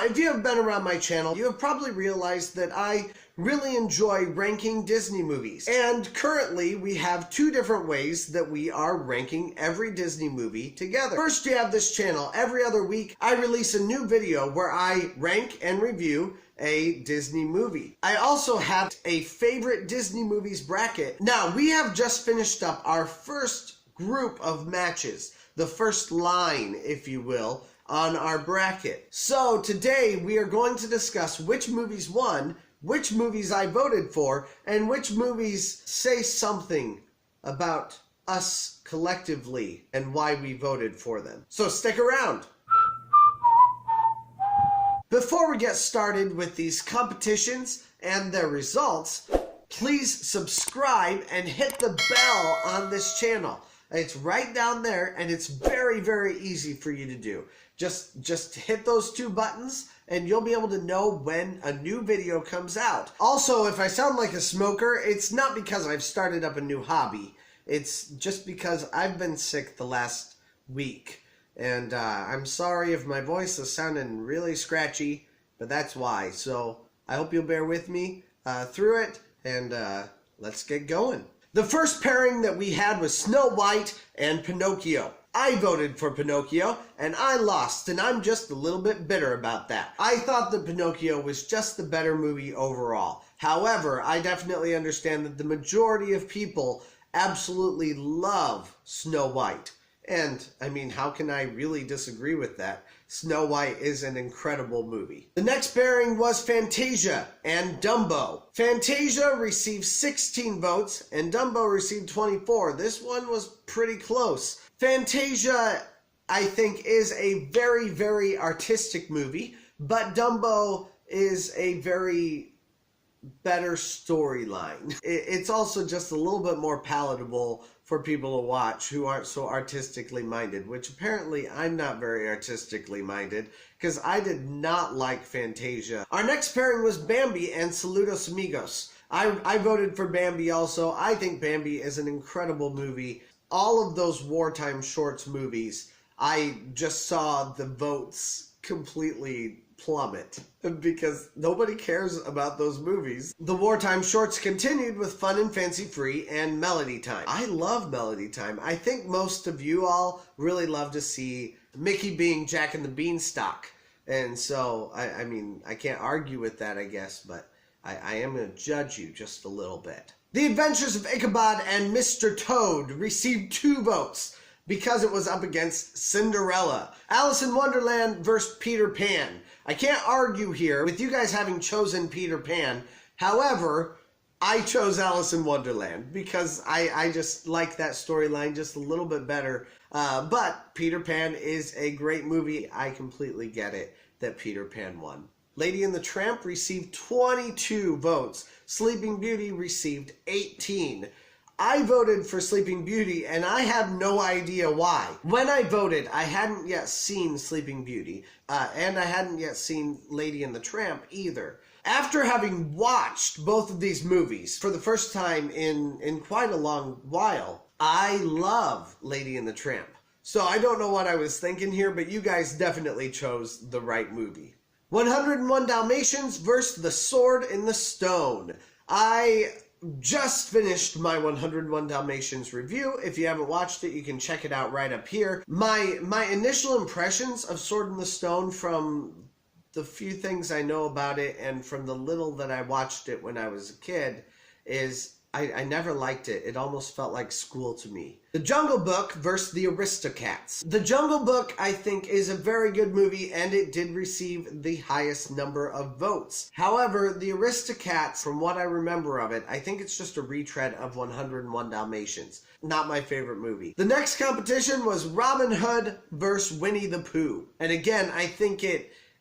Now, if you have been around my channel, you have probably realized that I really enjoy ranking Disney movies. And currently, we have two different ways that we are ranking every Disney movie together. First, you have this channel. Every other week, I release a new video where I rank and review a Disney movie. I also have a favorite Disney movies bracket. Now, we have just finished up our first group of matches, the first line, if you will, on our bracket. So today we are going to discuss which movies won, which movies I voted for, and which movies say something about us collectively and why we voted for them. So stick around. Before we get started with these competitions and their results, please subscribe and hit the bell on this channel. It's right down there, and it's very, very easy for you to do. Just hit those two buttons and you'll be able to know when a new video comes out. Also, if I sound like a smoker, it's not because I've started up a new hobby. It's just because I've been sick the last week. And I'm sorry if my voice is sounding really scratchy, but that's why. So I hope you'll bear with me through it, and let's get going. The first pairing that we had was Snow White and Pinocchio. I voted for Pinocchio, and I lost, and I'm just a little bit bitter about that. I thought that Pinocchio was just the better movie overall. However, I definitely understand that the majority of people absolutely love Snow White. And, I mean, how can I really disagree with that? Snow White is an incredible movie. The next pairing was Fantasia and Dumbo. Fantasia received 16 votes, and Dumbo received 24. This one was pretty close. Fantasia, I think, is a very, very artistic movie, but Dumbo is a very better storyline. It's also just a little bit more palatable for people to watch who aren't so artistically minded, which apparently I'm not very artistically minded because I did not like Fantasia. Our next pairing was Bambi and Saludos Amigos. I voted for Bambi also. I think Bambi is an incredible movie. All of those wartime shorts movies, I just saw the votes completely plummet because nobody cares about those movies. The wartime shorts continued with Fun and Fancy Free and Melody Time. I love Melody Time. I think most of you all really love to see Mickey being Jack and the Beanstalk. And so, I mean, I can't argue with that, I guess, but I am going to judge you just a little bit. The Adventures of Ichabod and Mr. Toad received 2 votes because it was up against Cinderella. Alice in Wonderland versus Peter Pan. I can't argue here with you guys having chosen Peter Pan. However, I chose Alice in Wonderland because I just like that storyline just a little bit better. But Peter Pan is a great movie. I completely get it that Peter Pan won. Lady and the Tramp received 22 votes. Sleeping Beauty received 18. I voted for Sleeping Beauty, and I have no idea why. When I voted, I hadn't yet seen Sleeping Beauty, and I hadn't yet seen Lady and the Tramp either. After having watched both of these movies for the first time in quite a long while, I love Lady and the Tramp. So I don't know what I was thinking here, but you guys definitely chose the right movie. 101 Dalmatians versus The Sword in the Stone. I just finished my 101 Dalmatians review. If you haven't watched it, you can check it out right up here. My initial impressions of Sword in the Stone, from the few things I know about it and from the little that I watched it when I was a kid, is I never liked it. It almost felt like school to me. The Jungle Book versus The Aristocats. The Jungle Book, I think, is a very good movie, and it did receive the highest number of votes. However, The Aristocats, from what I remember of it, I think it's just a retread of 101 Dalmatians. Not my favorite movie. The next competition was Robin Hood versus Winnie the Pooh. And again, I think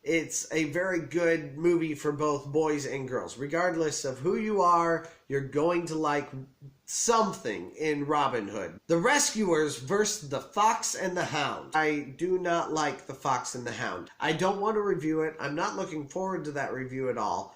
it's a very good movie for both boys and girls. Regardless of who you are, you're going to like something in Robin Hood. The Rescuers versus The Fox and the Hound. I do not like The Fox and the Hound. I don't want to review it. I'm not looking forward to that review at all.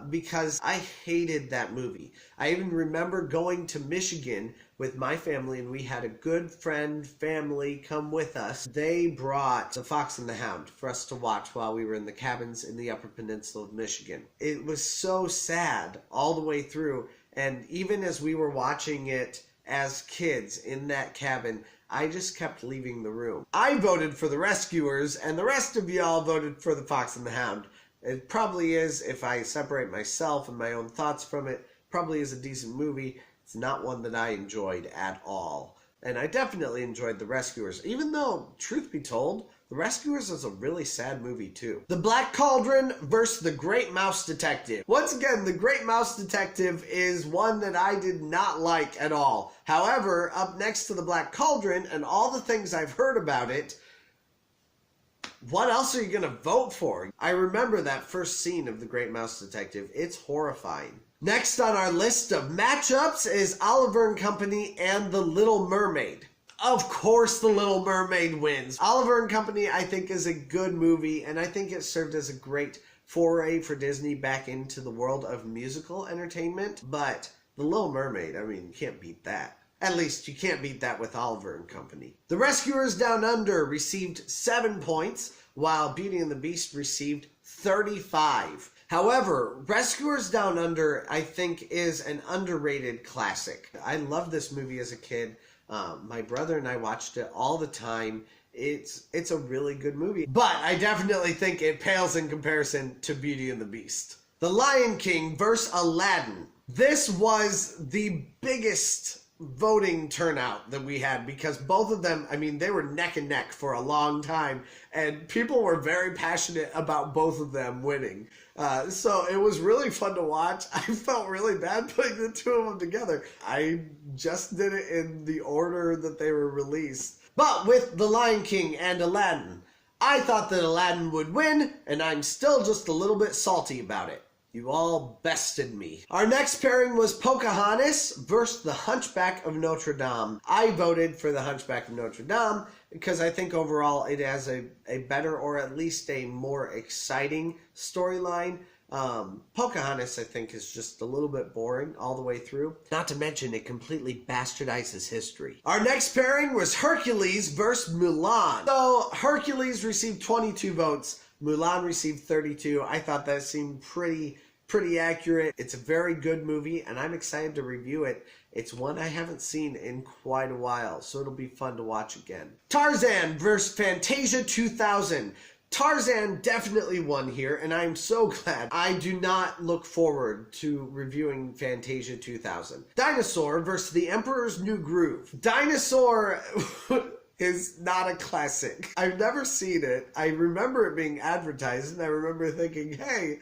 because I hated that movie. I even remember going to Michigan with my family, and we had a good friend family come with us. They brought The Fox and the Hound for us to watch while we were in the cabins in the Upper Peninsula of Michigan. It was so sad all the way through, and even as we were watching it as kids in that cabin, I just kept leaving the room. I voted for The Rescuers, and the rest of y'all voted for The Fox and the Hound. It probably is, if I separate myself and my own thoughts from it, probably is a decent movie. It's not one that I enjoyed at all. And I definitely enjoyed The Rescuers, even though, truth be told, The Rescuers is a really sad movie too. The Black Cauldron versus The Great Mouse Detective. Once again, The Great Mouse Detective is one that I did not like at all. However, up next to The Black Cauldron and all the things I've heard about it, what else are you going to vote for? I remember that first scene of The Great Mouse Detective. It's horrifying. Next on our list of matchups is Oliver & Company and The Little Mermaid. Of course, The Little Mermaid wins. Oliver & Company, I think, is a good movie, and I think it served as a great foray for Disney back into the world of musical entertainment. But The Little Mermaid, I mean, you can't beat that. At least you can't beat that with Oliver & Company. The Rescuers Down Under received 7 points, while Beauty and the Beast received 35. However, Rescuers Down Under, I think, is an underrated classic. I loved this movie as a kid. My brother and I watched it all the time. It's a really good movie. But I definitely think it pales in comparison to Beauty and the Beast. The Lion King versus Aladdin. This was the biggest voting turnout that we had because both of them, I mean, they were neck and neck for a long time, and people were very passionate about both of them winning. So it was really fun to watch. I felt really bad putting the two of them together. I just did it in the order that they were released. But with The Lion King and Aladdin, I thought that Aladdin would win, and I'm still just a little bit salty about it. You all bested me. Our next pairing was Pocahontas versus The Hunchback of Notre Dame. I voted for The Hunchback of Notre Dame because I think overall it has a better, or at least a more exciting storyline. Pocahontas, I think, is just a little bit boring all the way through. Not to mention, it completely bastardizes history. Our next pairing was Hercules versus Mulan. So Hercules received 22 votes. Mulan received 32. I thought that seemed pretty accurate. It's a very good movie, and I'm excited to review it. It's one I haven't seen in quite a while, so it'll be fun to watch again. Tarzan versus Fantasia 2000. Tarzan definitely won here, and I'm so glad. I do not look forward to reviewing Fantasia 2000. Dinosaur versus The Emperor's New Groove. Dinosaur is not a classic. I've never seen it. I remember it being advertised, and I remember thinking, hey,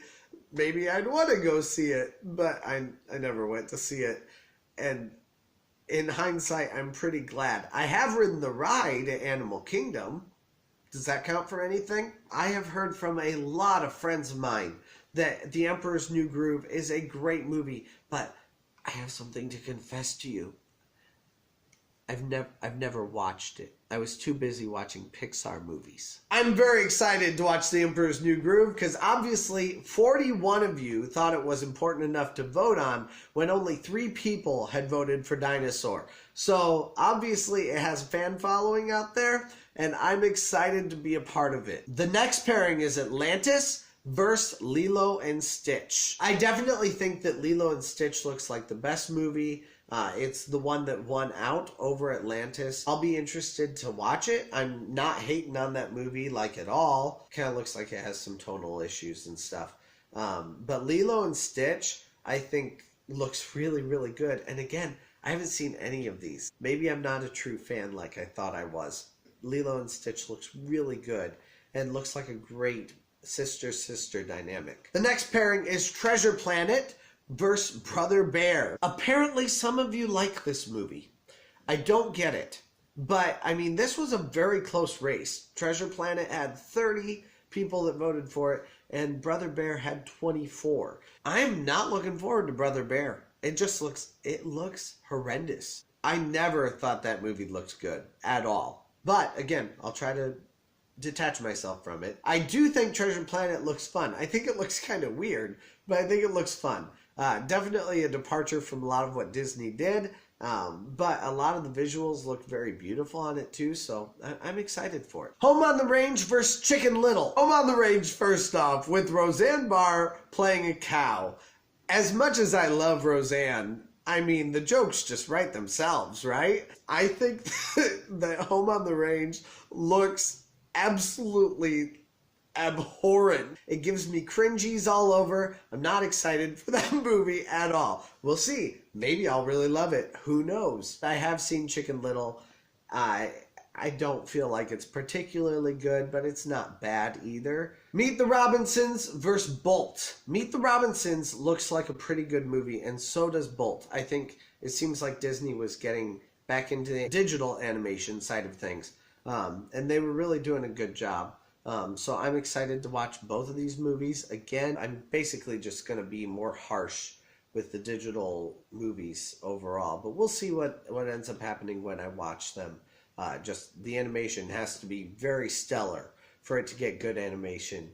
maybe I'd want to go see it, but I never went to see it. And in hindsight, I'm pretty glad. I have ridden the ride at Animal Kingdom. Does that count for anything? I have heard from a lot of friends of mine that The Emperor's New Groove is a great movie, but I have something to confess to you. I've never watched it. I was too busy watching Pixar movies. I'm very excited to watch The Emperor's New Groove because obviously 41 of you thought it was important enough to vote on when only 3 people had voted for Dinosaur. So obviously it has a fan following out there, and I'm excited to be a part of it. The next pairing is Atlantis versus Lilo and Stitch. I definitely think that Lilo and Stitch looks like the best movie. It's the one that won out over Atlantis. I'll be interested to watch it. I'm not hating on that movie like at all. Kind of looks like it has some tonal issues and stuff. But Lilo and Stitch, I think, looks really, really good. And again, I haven't seen any of these. Maybe I'm not a true fan like I thought I was. Lilo and Stitch looks really good and looks like a great sister-sister dynamic. The next pairing is Treasure Planet versus Brother Bear. Apparently some of you like this movie. I don't get it. But, I mean, this was a very close race. Treasure Planet had 30 people that voted for it, and Brother Bear had 24. I'm not looking forward to Brother Bear. It looks horrendous. I never thought that movie looked good at all. But, again, I'll try to detach myself from it. I do think Treasure Planet looks fun. I think it looks kind of weird, but I think it looks fun. Definitely a departure from a lot of what Disney did, but a lot of the visuals look very beautiful on it too, so I'm excited for it. Home on the Range versus Chicken Little. Home on the Range, first off, with Roseanne Barr playing a cow. As much as I love Roseanne, I mean, the jokes just write themselves, right? I think that Home on the Range looks absolutely abhorrent. It gives me cringies all over. I'm not excited for that movie at all. We'll see. Maybe I'll really love it. Who knows? I have seen Chicken Little. I don't feel like it's particularly good, but it's not bad either. Meet the Robinsons versus Bolt. Meet the Robinsons looks like a pretty good movie, and so does Bolt. I think it seems like Disney was getting back into the digital animation side of things, and they were really doing a good job. So I'm excited to watch both of these movies. Again, I'm basically just going to be more harsh with the digital movies overall, but we'll see what ends up happening when I watch them. Just the animation has to be very stellar for it to get good animation,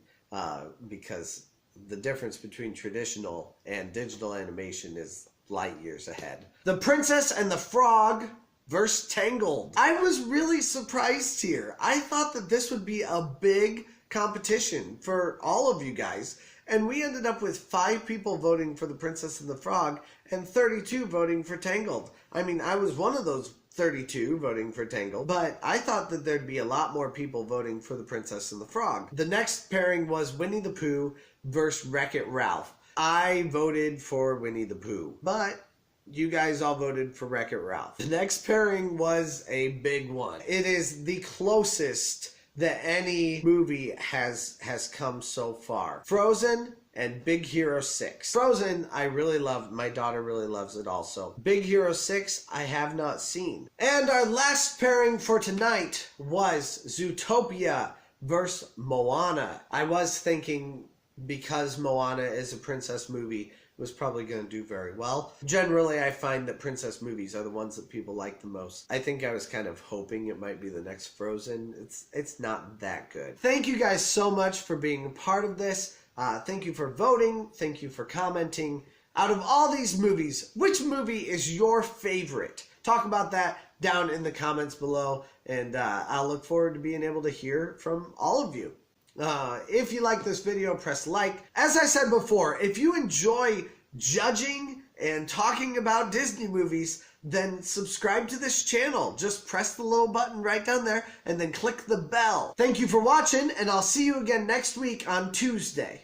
because the difference between traditional and digital animation is light years ahead. The Princess and the Frog versus Tangled. I was really surprised here. I thought that this would be a big competition for all of you guys, and we ended up with 5 people voting for The Princess and the Frog and 32 voting for Tangled. I mean, I was one of those 32 voting for Tangled, but I thought that there'd be a lot more people voting for The Princess and the Frog. The next pairing was Winnie the Pooh versus Wreck-It Ralph. I voted for Winnie the Pooh, but you guys all voted for Wreck-It Ralph. The next pairing was a big one. It is the closest that any movie has come so far. Frozen and Big Hero 6. Frozen, I really love. My daughter really loves it also. Big Hero 6, I have not seen. And our last pairing for tonight was Zootopia versus Moana. I was thinking, because Moana is a princess movie, it was probably going to do very well. Generally, I find that princess movies are the ones that people like the most. I think I was kind of hoping it might be the next Frozen. It's not that good. Thank you guys so much for being a part of this. Thank you for voting. Thank you for commenting. Out of all these movies, which movie is your favorite? Talk about that down in the comments below, and I'll look forward to being able to hear from all of you. If you like this video, press like. As I said before, if you enjoy judging and talking about Disney movies, then subscribe to this channel. Just press the little button right down there and then click the bell. Thank you for watching, and I'll see you again next week on Tuesday.